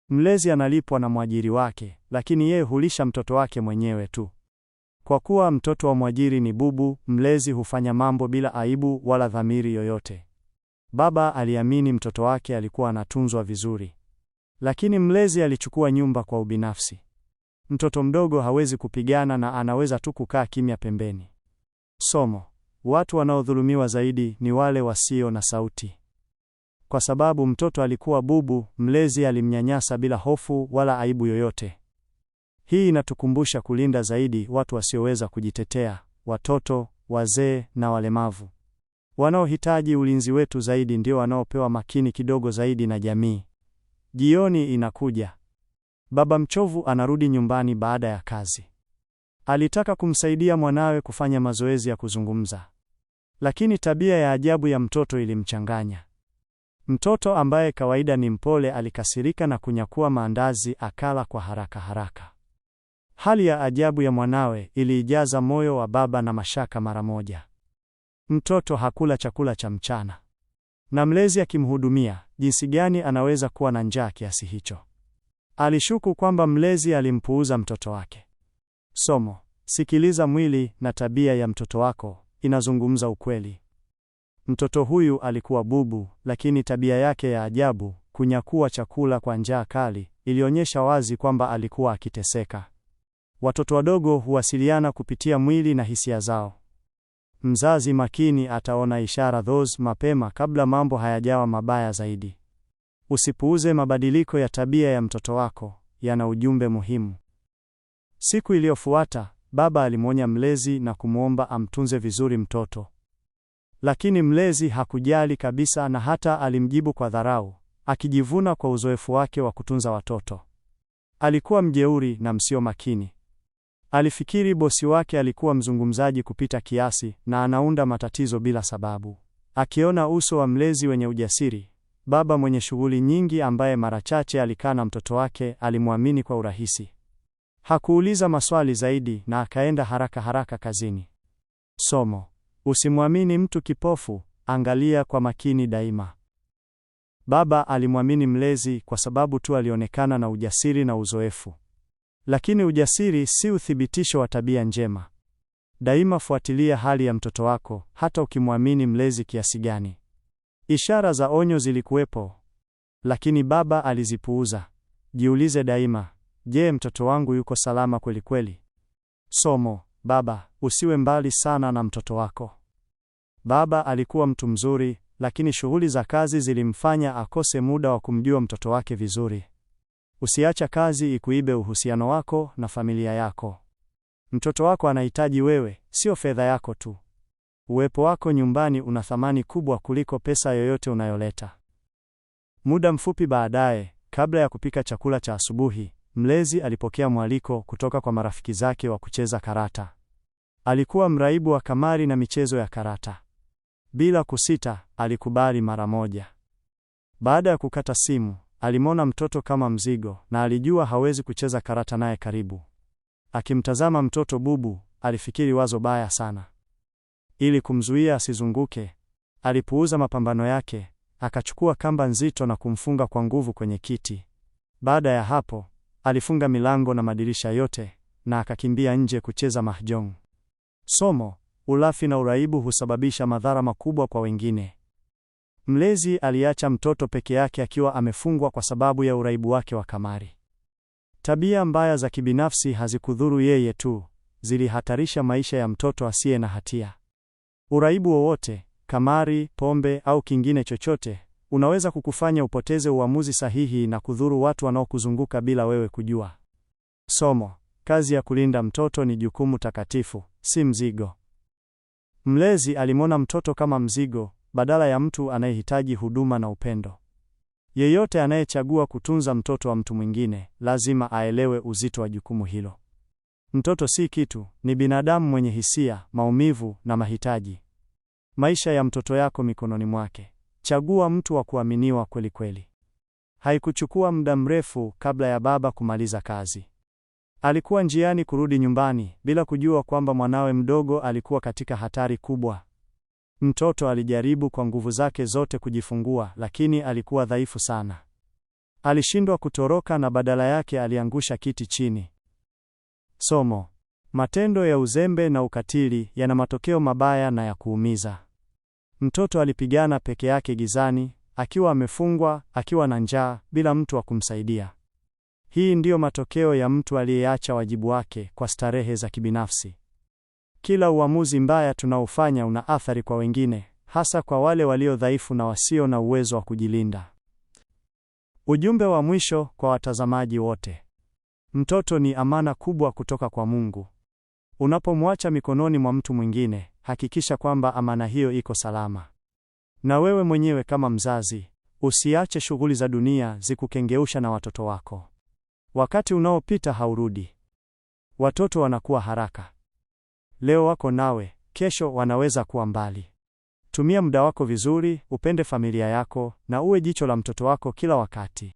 Mlezi analipwa na mwajiri wake, lakini yeye hulisha mtoto wake mwenyewe tu. Kwa kuwa mtoto wa mwajiri ni bubu, mlezi hufanya mambo bila aibu wala dhamiri yoyote. Baba aliamini mtoto wake alikuwa anatunzwa vizuri, lakini mlezi alichukua nyumba kwa ubinafsi. Mtoto mdogo hawezi kupigana na anaweza tu kukaa kimya pembeni. Somo: watu wanaodhulumiwa zaidi ni wale wasio na sauti. Kwa sababu mtoto alikuwa bubu, mlezi alimnyanyasa bila hofu wala aibu yoyote. Hii inatukumbusha kulinda zaidi watu wasioweza kujitetea, watoto, wazee na walemavu. Wanaohitaji ulinzi wetu zaidi ndio wanaopewa makini kidogo zaidi na jamii. Jioni inakuja. Baba mchovu anarudi nyumbani baada ya kazi. Alitaka kumsaidia mwanawe kufanya mazoezi ya kuzungumza, lakini tabia ya ajabu ya mtoto ilimchanganya. Mtoto ambaye kawaida ni mpole alikasirika na kunyakua maandazi akala kwa haraka haraka. Hali ya ajabu ya mwanawe iliijaza moyo wa baba na mashaka mara moja. Mtoto hakula chakula cha mchana, na mlezi akimhudumia, jinsi gani anaweza kuwa na njaa kiasi hicho? Alishuku kwamba mlezi alimpuuza mtoto wake. Somo: sikiliza mwili na tabia ya mtoto wako inazungumza ukweli. Mtoto huyu alikuwa bubu, lakini tabia yake ya ajabu, kunyakua chakula kwa njaa kali, ilionyesha wazi kwamba alikuwa akiteseka. Watoto wadogo huwasiliana kupitia mwili na hisia zao. Mzazi makini ataona ishara those mapema kabla mambo hayajawa mabaya zaidi. Usipuuze mabadiliko ya tabia ya mtoto wako, yana ujumbe muhimu. Siku iliyofuata, baba alimwonya mlezi na kumwomba amtunze vizuri mtoto. Lakini mlezi hakujali kabisa na hata alimjibu kwa dharau, akijivuna kwa uzoefu wake wa kutunza watoto. Alikuwa mjeuri na msio makini. Alifikiri bosi wake alikuwa mzungumzaji kupita kiasi na anaunda matatizo bila sababu. Akiona uso wa mlezi wenye ujasiri, baba mwenye shughuli nyingi ambaye mara chache alikaa na mtoto wake alimwamini kwa urahisi. Hakuuliza maswali zaidi na akaenda haraka haraka kazini. Somo: usimwamini mtu kipofu, angalia kwa makini daima. Baba alimwamini mlezi kwa sababu tu alionekana na ujasiri na uzoefu. Lakini ujasiri si uthibitisho wa tabia njema. Daima fuatilia hali ya mtoto wako, hata ukimwamini mlezi kiasi gani. Ishara za onyo zilikuwepo, lakini baba alizipuuza. Jiulize daima, je, mtoto wangu yuko salama kweli kweli? Somo: baba, usiwe mbali sana na mtoto wako. Baba alikuwa mtu mzuri, lakini shughuli za kazi zilimfanya akose muda wa kumjua mtoto wake vizuri. Usiacha kazi ikuibe uhusiano wako na familia yako. Mtoto wako anahitaji wewe, sio fedha yako tu. Uwepo wako nyumbani una thamani kubwa kuliko pesa yoyote unayoleta. Muda mfupi baadaye, kabla ya kupika chakula cha asubuhi, mlezi alipokea mwaliko kutoka kwa marafiki zake wa kucheza karata. Alikuwa mraibu wa kamari na michezo ya karata. Bila kusita, alikubali mara moja. Baada ya kukata simu, alimwona mtoto kama mzigo na alijua hawezi kucheza karata naye karibu. Akimtazama mtoto bubu, alifikiri wazo baya sana. Ili kumzuia asizunguke, alipuuza mapambano yake, akachukua kamba nzito na kumfunga kwa nguvu kwenye kiti. Baada ya hapo, alifunga milango na madirisha yote na akakimbia nje kucheza mahjong. Somo: ulafi na uraibu husababisha madhara makubwa kwa wengine. Mlezi aliacha mtoto peke yake akiwa amefungwa kwa sababu ya uraibu wake wa kamari. Tabia mbaya za kibinafsi hazikudhuru yeye tu, zilihatarisha maisha ya mtoto asiye na hatia. Uraibu wowote, kamari, pombe au kingine chochote, unaweza kukufanya upoteze uamuzi sahihi na kudhuru watu wanaokuzunguka bila wewe kujua. Somo: kazi ya kulinda mtoto ni jukumu takatifu, si mzigo. Mlezi alimwona mtoto kama mzigo, badala ya mtu anayehitaji huduma na upendo. Yeyote anayechagua kutunza mtoto wa mtu mwingine, lazima aelewe uzito wa jukumu hilo. Mtoto si kitu, ni binadamu mwenye hisia, maumivu na mahitaji. Maisha ya mtoto yako mikononi mwake. Chagua mtu wa kuaminiwa kweli kweli. Haikuchukua muda mrefu kabla ya baba kumaliza kazi. Alikuwa njiani kurudi nyumbani bila kujua kwamba mwanawe mdogo alikuwa katika hatari kubwa. Mtoto alijaribu kwa nguvu zake zote kujifungua, lakini alikuwa dhaifu sana. Alishindwa kutoroka na badala yake aliangusha kiti chini. Somo: matendo ya uzembe na ukatili yana matokeo mabaya na ya kuumiza. Mtoto alipigana peke yake gizani, akiwa amefungwa, akiwa na njaa, bila mtu wa kumsaidia. Hii ndiyo matokeo ya mtu aliyeacha wajibu wake kwa starehe za kibinafsi. Kila uamuzi mbaya tunaofanya una athari kwa wengine, hasa kwa wale walio dhaifu na wasio na uwezo wa kujilinda. Ujumbe wa mwisho kwa watazamaji wote. Mtoto ni amana kubwa kutoka kwa Mungu. Unapomwacha mikononi mwa mtu mwingine, hakikisha kwamba amana hiyo iko salama. Na wewe mwenyewe kama mzazi, usiache shughuli za dunia zikukengeusha na watoto wako. Wakati unaopita haurudi. Watoto wanakuwa haraka. Leo wako nawe, kesho wanaweza kuwa mbali. Tumia muda wako vizuri, upende familia yako, na uwe jicho la mtoto wako kila wakati.